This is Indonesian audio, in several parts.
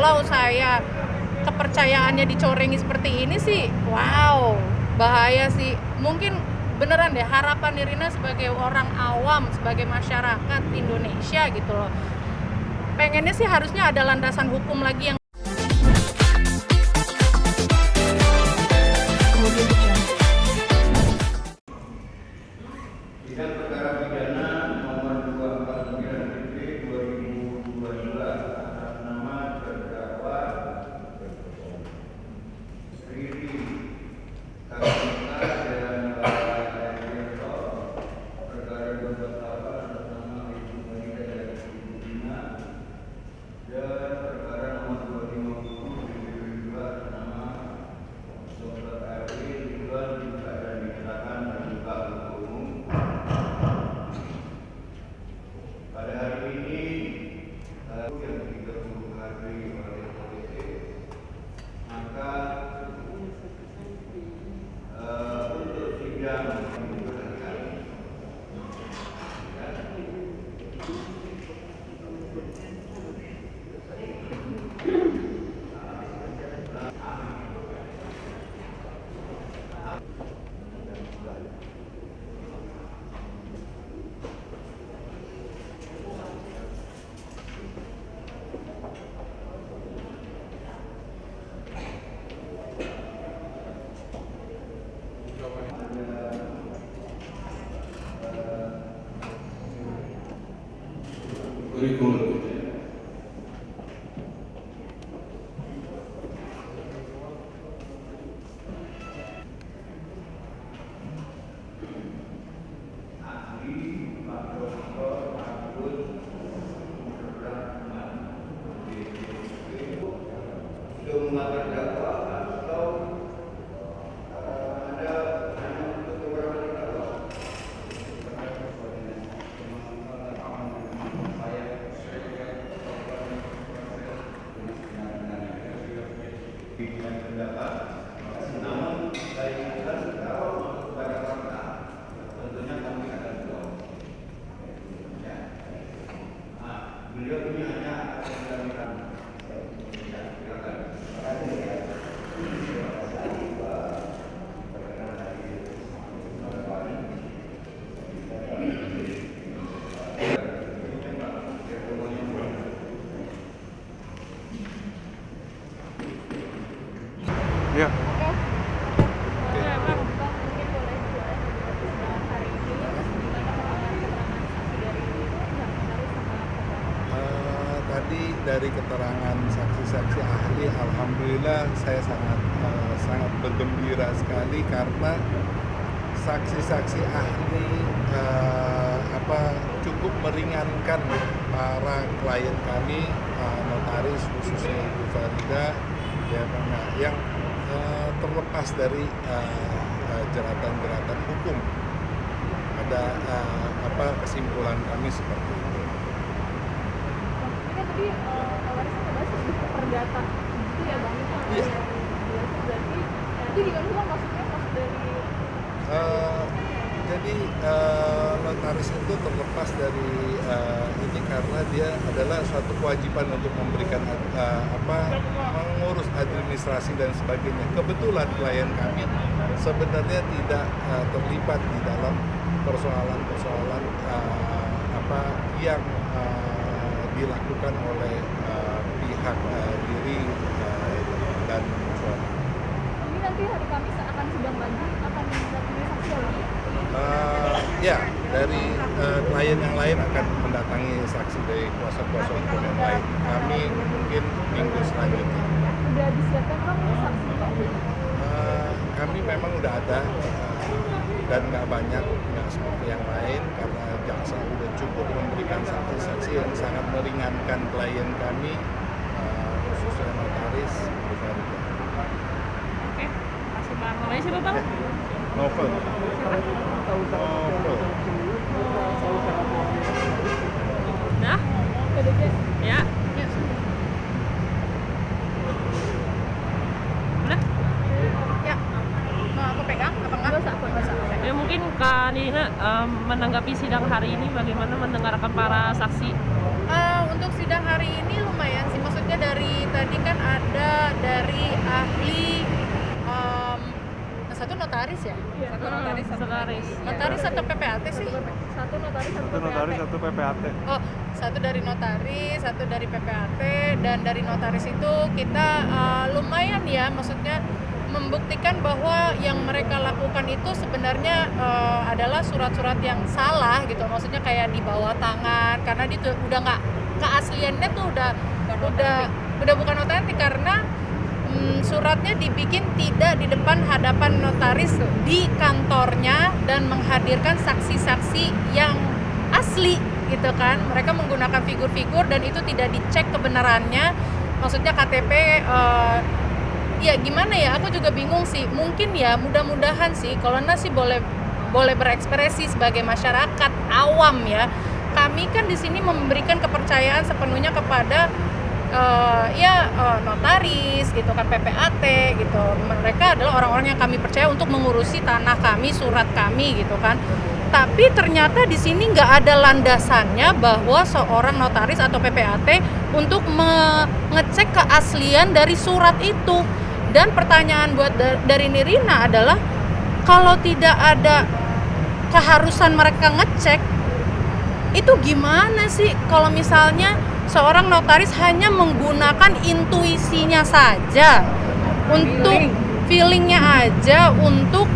kalau saya kepercayaannya dicorengi seperti ini sih, wow, bahaya sih. Mungkin beneran deh, harapan Nirina sebagai orang awam, sebagai masyarakat Indonesia gitu loh, pengennya sih harusnya ada landasan hukum lagi yang Sidang perkara pidana nomor 249/2022 atas nama terdakwa Riri Kartika dan Tirto, perkara 28 atas nama Ibu Monika dan Ibu Dina, dan perkara nomor 250/2022 atas nama Dr. Ari Ridwan juga dan dinyatakan terbuka untuk umum. Pada hari ini yang dihadiri oleh polisi, maka untuk sidang kurikulum. Sudah mengatur dakwa atau ada hanya untuk beberapa terdakwa? Dengan pendapat, namun saya ingatkan kalau masuk kepada fakta, tentunya kami akan jawab. Ya. Beliau ini hanya akan menyampaikan. Ya, silakan. Ya. Tadi dari keterangan saksi-saksi ahli, alhamdulillah saya sangat bergembira sekali karena saksi-saksi ahli cukup meringankan para klien kami, notaris khususnya Ibu Farida, ya, yang terlepas dari jeratan-jeratan hukum. Ada kesimpulan kami seperti itu. Ini kan tadi Waris ngebahas lebih ke perdata gitu ya Bang? Iya. Berarti nanti gimana sih Bang, maksudnya maksud dari Jadi notaris itu terlepas dari ini karena dia adalah suatu kewajiban untuk memberikan mengurus administrasi dan sebagainya. Kebetulan klien kami sebenarnya tidak terlibat di dalam persoalan-persoalan yang dilakukan oleh pihak diri dan suami. ini nanti hari Kamis akan sidang lagi, akan didatangi saksi lagi? Ya, dari klien yang lain akan mendatangi saksi dari kuasa-kuasa hukum yang lain. Kami mungkin minggu selanjutnya. Udah disiapkan Bang saksinya? Kami memang udah ada dan nggak banyak, nggak seperti yang lain karena jaksa sudah cukup memberikan saksi-saksi yang sangat meringankan klien kami, khususnya notaris Bu Farida. Oke, makasih Bang. Namanya siapa Bang? Novel. Novel. Nah, PDP? Ya. Udah? ya mau aku pegang apa enggak? Ya mungkin Kak Nina menanggapi sidang hari ini, bagaimana mendengarkan para saksi? Untuk sidang hari ini lumayan sih, maksudnya maksudnya dari tadi kan ada dari ahli satu notaris ya? Iya. Satu notaris, satu Notaris. notaris atau PPAT sih? Satu notaris, Satu notaris, satu PPAT. Oh, satu dari notaris, satu dari PPAT, dan dari notaris itu kita lumayan ya, maksudnya membuktikan bahwa yang mereka lakukan itu sebenarnya adalah surat-surat yang salah gitu, maksudnya kayak di bawah tangan, karena dia udah nggak, keasliannya tuh udah bukan otentik karena suratnya dibikin tidak di depan hadapan notaris di kantornya dan menghadirkan saksi-saksi yang asli gitu kan. Mereka menggunakan figur-figur dan itu tidak dicek kebenarannya. Maksudnya KTP ya gimana ya, aku juga bingung sih. Mungkin ya mudah-mudahan sih kalau sih boleh berekspresi sebagai masyarakat awam ya. Kami kan di sini memberikan kepercayaan sepenuhnya kepada notaris gitu kan, PPAT gitu. Mereka adalah orang-orang yang kami percaya untuk mengurusi tanah kami, surat kami gitu kan. Tapi ternyata di sini nggak ada landasannya bahwa seorang notaris atau PPAT untuk mengecek keaslian dari surat itu. Dan pertanyaan buat dari Nirina adalah kalau tidak ada keharusan mereka ngecek, itu gimana sih kalau misalnya seorang notaris hanya menggunakan intuisinya saja untuk feelingnya aja untuk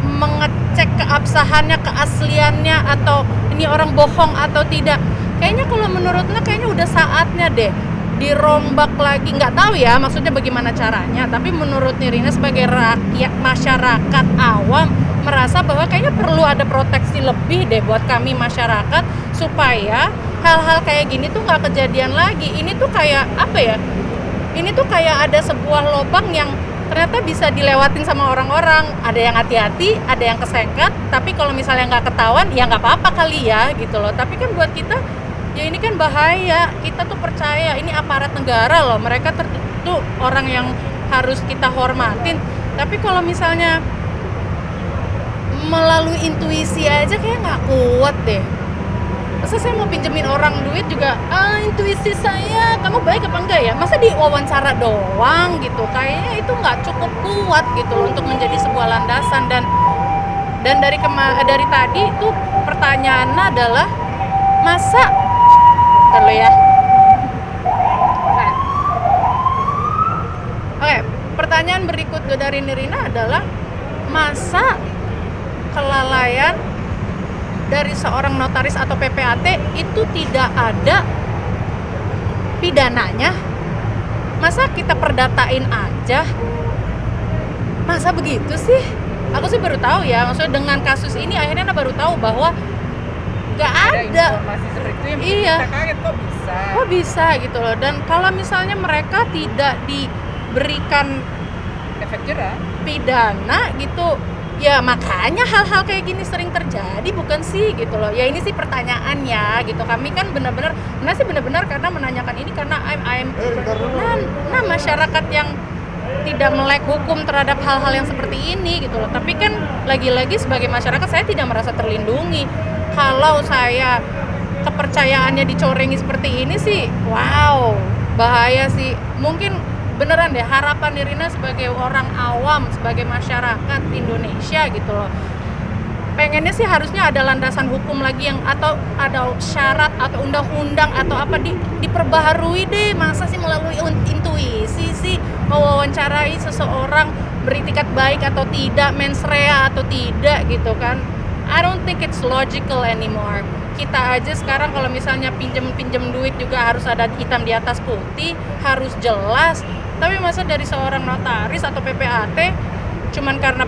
mengecek keabsahannya, keasliannya, atau ini orang bohong atau tidak. Kayaknya kalau menurutnya kayaknya udah saatnya deh dirombak lagi. Nggak tahu ya maksudnya bagaimana caranya, tapi menurut Nirina sebagai rakyat, masyarakat awam merasa bahwa kayaknya perlu ada proteksi lebih deh buat kami masyarakat supaya hal-hal kayak gini tuh nggak kejadian lagi. Ini tuh kayak apa ya? Ini tuh kayak ada sebuah lubang yang ternyata bisa dilewatin sama orang-orang. Ada yang hati-hati, ada yang kesengkat. Tapi kalau misalnya nggak ketahuan, ya nggak apa-apa kali ya gitu loh. Tapi kan buat kita, ya ini kan bahaya. Kita tuh percaya ini aparat negara loh. Mereka tuh orang yang harus kita hormatin. Tapi kalau misalnya melalui intuisi aja kayak nggak kuat deh. Masa saya mau pinjemin orang duit juga, intuisi saya, kamu baik apa enggak ya? Masa di wawancara doang gitu? Kayaknya itu nggak cukup kuat gitu loh untuk menjadi sebuah landasan. Dan dari tadi tuh pertanyaannya adalah masa, terlalu ya. Oke, pertanyaan berikut dari Nirina adalah masa kelalaian dari seorang notaris atau PPAT itu tidak ada pidananya? Masa kita perdatain aja? Masa begitu sih? Aku sih baru tahu ya, maksudnya dengan kasus ini akhirnya baru tahu bahwa nggak ada informasi seperti itu yang iya. Kita kaget Kok bisa gitu loh. Dan kalau misalnya mereka tidak diberikan efek jerah pidana gitu, ya makanya hal-hal kayak gini sering terjadi, bukan sih gitu loh. Ya ini sih pertanyaannya gitu. Kami kan benar-benar karena menanyakan ini karena masyarakat yang tidak melek hukum terhadap hal-hal yang seperti ini gitu loh. Tapi kan lagi-lagi sebagai masyarakat saya tidak merasa terlindungi. Kalau saya kepercayaannya dicorengi seperti ini sih, wow, bahaya sih. Mungkin beneran deh, harapan Nirina sebagai orang awam, sebagai masyarakat Indonesia gitu loh, pengennya sih harusnya ada landasan hukum lagi yang, atau ada syarat atau undang-undang atau apa diperbaharui deh. Masa sih melalui intuisi sih mewawancarai seseorang beritikat baik atau tidak, mens rea atau tidak gitu kan. I don't think it's logical anymore. Kita aja sekarang kalau misalnya pinjem duit juga harus ada hitam di atas putih, harus jelas. Tapi masa dari seorang notaris atau PPAT cuman karena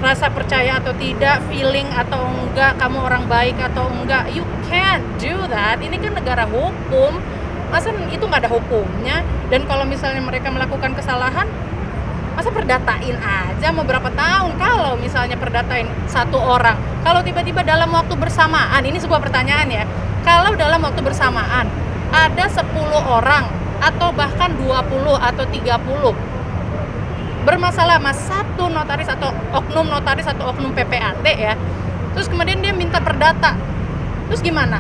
rasa percaya atau tidak, feeling atau enggak, kamu orang baik atau enggak, you can't do that. Ini kan negara hukum, masa itu nggak ada hukumnya. Dan kalau misalnya mereka melakukan kesalahan, masa perdatain aja mau berapa tahun? Kalau misalnya perdatain satu orang, kalau tiba-tiba dalam waktu bersamaan, ini sebuah pertanyaan ya, kalau dalam waktu bersamaan ada 10 orang atau bahkan 20 atau 30 bermasalah mas satu notaris atau oknum PPAT ya, terus kemudian dia minta perdata, terus gimana?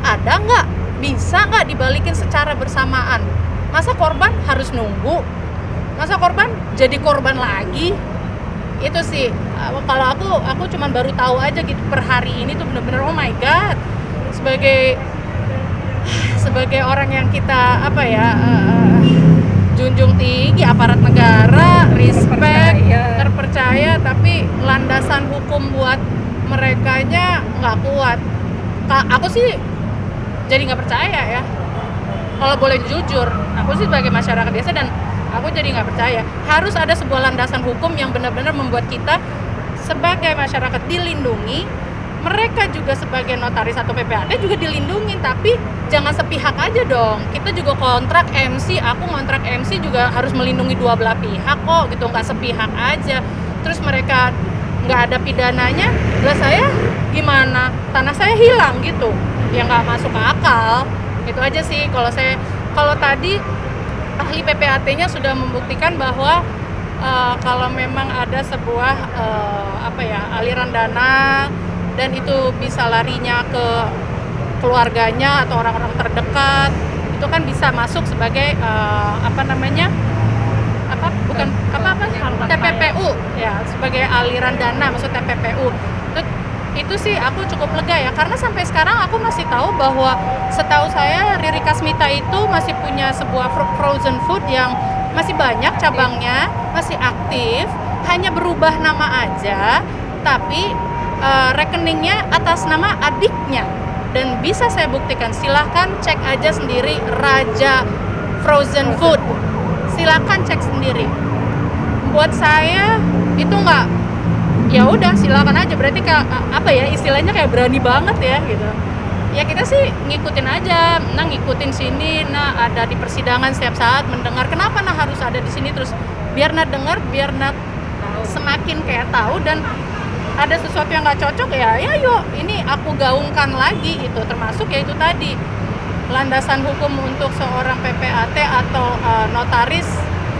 Ada nggak? Bisa nggak dibalikin secara bersamaan? Masa korban harus nunggu? Masa korban jadi korban lagi? Itu sih, kalau aku cuman baru tahu aja gitu per hari ini tuh bener-bener oh my god. Sebagai orang yang kita junjung tinggi aparat negara, respect, terpercaya, tapi landasan hukum buat merekanya nggak kuat. Aku sih jadi nggak percaya ya. Kalau boleh jujur, aku sih sebagai masyarakat biasa dan aku jadi nggak percaya. Harus ada sebuah landasan hukum yang benar-benar membuat kita sebagai masyarakat dilindungi. Mereka juga sebagai notaris atau PPAT juga dilindungi, tapi jangan sepihak aja dong. Kita juga kontrak MC, aku ngontrak MC juga harus melindungi dua belah pihak kok gitu, nggak sepihak aja. Terus mereka nggak ada pidananya, lah saya gimana? Tanah saya hilang gitu, ya nggak masuk akal. Itu aja sih kalau tadi ahli PPAT-nya sudah membuktikan bahwa kalau memang ada sebuah aliran dana dan itu bisa larinya ke keluarganya atau orang-orang terdekat, itu kan bisa masuk sebagai TPPU ya, sebagai aliran dana, maksud TPPU. Itu sih aku cukup lega ya, karena sampai sekarang aku masih tahu bahwa setahu saya Riri Kasmita itu masih punya sebuah frozen food yang masih banyak cabangnya, masih aktif, hanya berubah nama aja, tapi rekeningnya atas nama adiknya. Dan bisa saya buktikan, silahkan cek aja sendiri Raja Frozen Food, silahkan cek sendiri. Buat saya itu nggak, ya udah silakan aja, berarti istilahnya kayak berani banget ya gitu. Ya kita sih ngikutin aja, ngikutin sini, ada di persidangan setiap saat mendengar kenapa harus ada di sini, terus biar dengar, biar semakin kayak tahu, dan ada sesuatu yang nggak cocok ya yuk ini aku gaungkan lagi gitu, termasuk ya itu tadi landasan hukum untuk seorang PPAT atau notaris.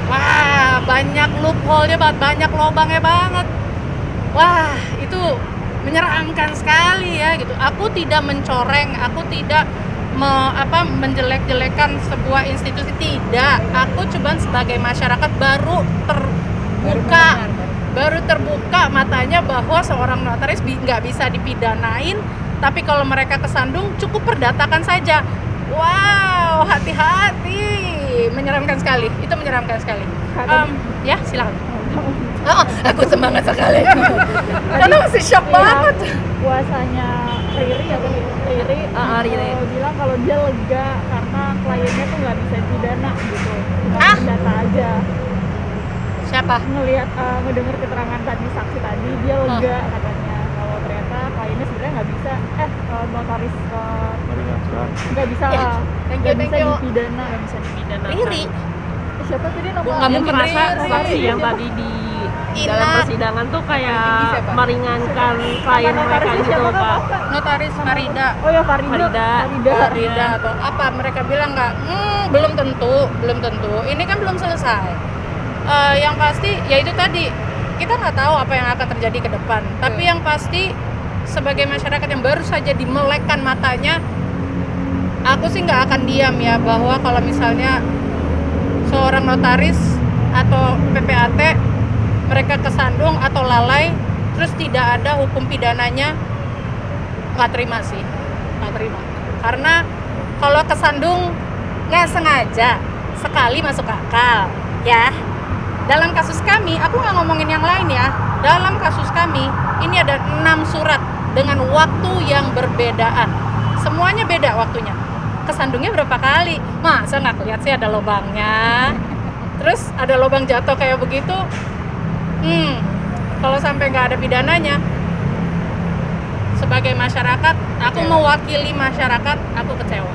Wah, banyak loophole-nya banget, banyak lobangnya banget. Wah, itu menyeramkan sekali ya gitu. Aku tidak mencoreng, aku tidak menjelek-jelekan sebuah institusi, tidak. Aku cuma sebagai masyarakat baru terbuka matanya bahwa seorang notaris nggak bisa dipidanain, tapi kalau mereka kesandung cukup perdatakan saja. Wow, hati-hati, menyeramkan sekali, itu menyeramkan sekali. Ya silakan. Aku semangat sekali. Karena masih shock banget. Kuasanya Riri bilang kalau dia lega karena kliennya tuh nggak bisa dipidana gitu, cuma data aja. Siapa? Ngedengar keterangan tadi saksi tadi, dia lega katanya kalau ternyata kliennya sebenarnya nggak bisa, notaris nggak bisa dipidana. Riri. Siapa tadi Nggak namanya? mungkin merasa Riri. saksi yang tadi di Ina. dalam persidangan tuh kayak meringankan klien mereka gitu Pak. Notaris Farida. Oh ya, Farida atau apa, mereka bilang nggak? Belum tentu. Ini kan belum selesai. Yang pasti ya itu tadi, kita nggak tahu apa yang akan terjadi ke depan. Tapi yang pasti sebagai masyarakat yang baru saja dimelekkan matanya, aku sih nggak akan diam ya bahwa kalau misalnya seorang notaris atau PPAT mereka kesandung atau lalai terus tidak ada hukum pidananya, nggak terima. Karena kalau kesandung nggak sengaja sekali masuk akal ya. Dalam kasus kami, aku nggak ngomongin yang lain ya, dalam kasus kami ini ada 6 surat dengan waktu yang berbedaan, semuanya beda waktunya. Kesandungnya berapa kali? Masa nggak kelihatan sih ada lubangnya? Terus ada lubang jatuh kayak begitu. Kalau sampai nggak ada pidananya, sebagai masyarakat, aku mewakili masyarakat, aku kecewa.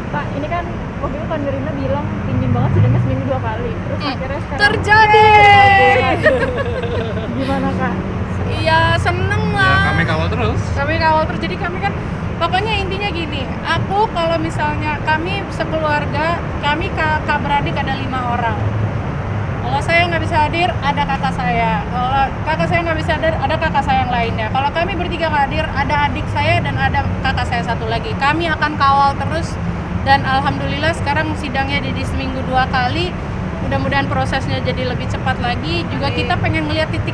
Pak, ini kan waktu itu kan Nirina bilang tinggi banget sidangnya seminggu 2 kali, terus akhirnya sekarang Terjadi. Gimana Kak? Iya, seneng Ya, lah. kami kawal terus. Jadi kami kan pokoknya intinya gini, aku kalau misalnya kami sekeluarga, kami kakak beradik ada 5 orang. Kalau saya nggak bisa hadir, ada kakak saya. Kalau kakak saya nggak bisa hadir, ada kakak saya yang lainnya. Kalau kami bertiga nggak hadir, ada adik saya dan ada kakak saya satu lagi. Kami akan kawal terus dan alhamdulillah sekarang sidangnya jadi seminggu 2 kali. Mudah-mudahan prosesnya jadi lebih cepat lagi. Juga kita pengen ngeliat titik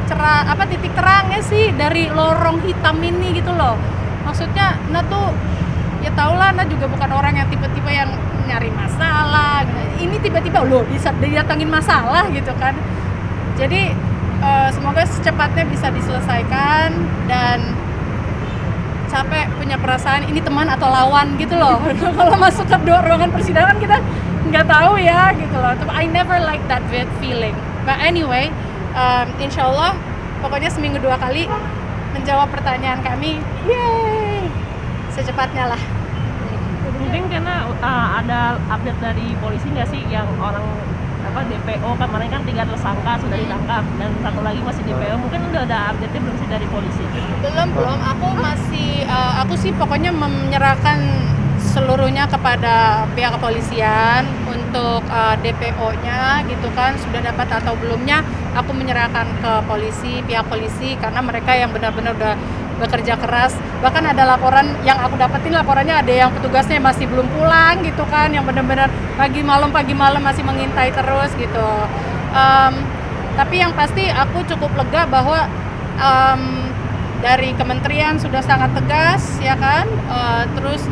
terangnya sih dari lorong hitam ini gitu loh. Maksudnya Nah tuh ya tau lah, Nah juga bukan orang yang tipe-tipe yang nyari masalah. Ini tiba-tiba loh bisa didatangin masalah gitu kan. Jadi semoga secepatnya bisa diselesaikan, dan capek punya perasaan ini teman atau lawan gitu loh. Kalau masuk ke ruangan persidangan kita nggak tahu ya gitu loh. I never like that feeling. But anyway, insyaallah pokoknya seminggu 2 kali menjawab pertanyaan kami. Yeay, secepatnya lah. Mungkin karena ada update dari polisi nggak sih, yang orang DPO kemarin kan 3 tersangka sudah ditangkap dan 1 lagi masih DPO, mungkin udah ada update-nya belum sih dari polisi? Belum. Aku sih pokoknya menyerahkan seluruhnya kepada pihak kepolisian untuk DPO-nya gitu kan, sudah dapat atau belumnya aku menyerahkan ke pihak polisi, karena mereka yang benar-benar udah bekerja keras. Bahkan ada laporan yang aku dapetin, laporannya ada yang petugasnya masih belum pulang gitu kan, yang benar-benar pagi malam masih mengintai terus gitu. Tapi yang pasti aku cukup lega bahwa dari kementerian sudah sangat tegas ya kan. Terus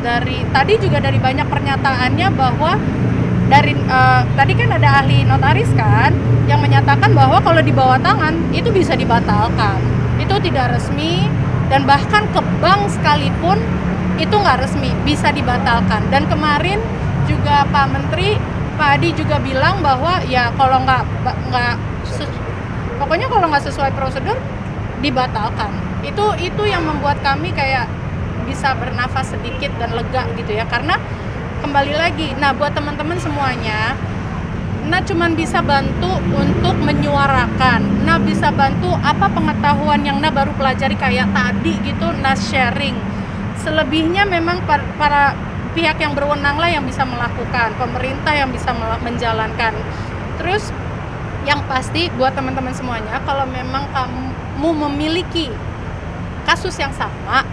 tadi juga dari banyak pernyataannya bahwa tadi kan ada ahli notaris kan yang menyatakan bahwa kalau di bawah tangan itu bisa dibatalkan, itu tidak resmi, dan bahkan ke bank sekalipun itu nggak resmi, bisa dibatalkan. Dan kemarin juga Pak Adi juga bilang bahwa ya kalau pokoknya kalau nggak sesuai prosedur dibatalkan. Itu yang membuat kami kayak bisa bernafas sedikit dan lega gitu ya, karena kembali lagi, nah buat teman-teman semuanya, Nah cuman bisa bantu untuk menyuarakan, Nah bisa bantu apa pengetahuan yang Nah baru pelajari kayak tadi gitu, Nah sharing. Selebihnya memang para pihak yang berwenang lah yang bisa melakukan, pemerintah yang bisa menjalankan. Terus yang pasti buat teman-teman semuanya, kalau memang kamu memiliki kasus yang sama,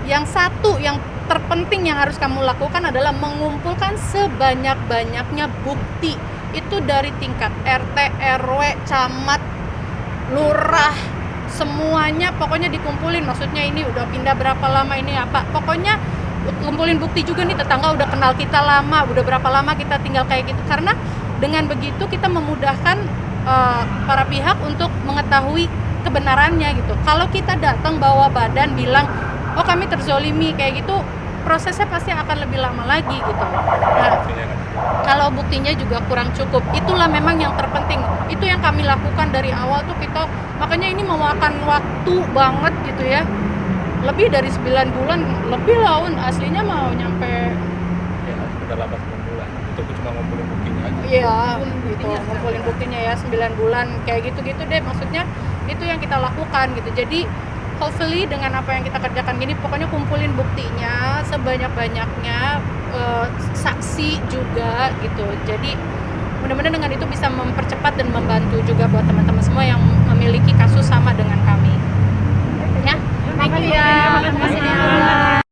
yang satu yang terpenting yang harus kamu lakukan adalah mengumpulkan sebanyak-banyaknya bukti. Itu dari tingkat RT, RW, camat, lurah, semuanya pokoknya dikumpulin. Maksudnya ini udah pindah berapa lama, ini apa, pokoknya kumpulin bukti juga nih, tetangga udah kenal kita lama, udah berapa lama kita tinggal kayak gitu. Karena dengan begitu kita memudahkan para pihak untuk mengetahui kebenarannya gitu. Kalau kita datang bawa badan bilang, oh kami terzolimi kayak gitu, prosesnya pasti akan lebih lama lagi gitu. Nah, kalau buktinya juga kurang cukup, itulah memang yang terpenting. Itu yang kami lakukan dari awal tuh kita, makanya ini memakan waktu banget gitu ya. Lebih dari 9 bulan, lebih lah, aslinya mau nyampe Ya, sekitar 8 bulan. Itu cuma ngumpulin buktinya aja. iya, gitu, ngumpulin buktinya ya 9 bulan kayak gitu-gitu deh. Maksudnya itu yang kita lakukan gitu. Jadi hopefully dengan apa yang kita kerjakan gini, pokoknya kumpulin buktinya sebanyak-banyaknya, saksi juga gitu. Jadi mudah-mudahan dengan itu bisa mempercepat dan membantu juga buat teman-teman semua yang memiliki kasus sama dengan kami. Ya, thank you ya. Terima kasih.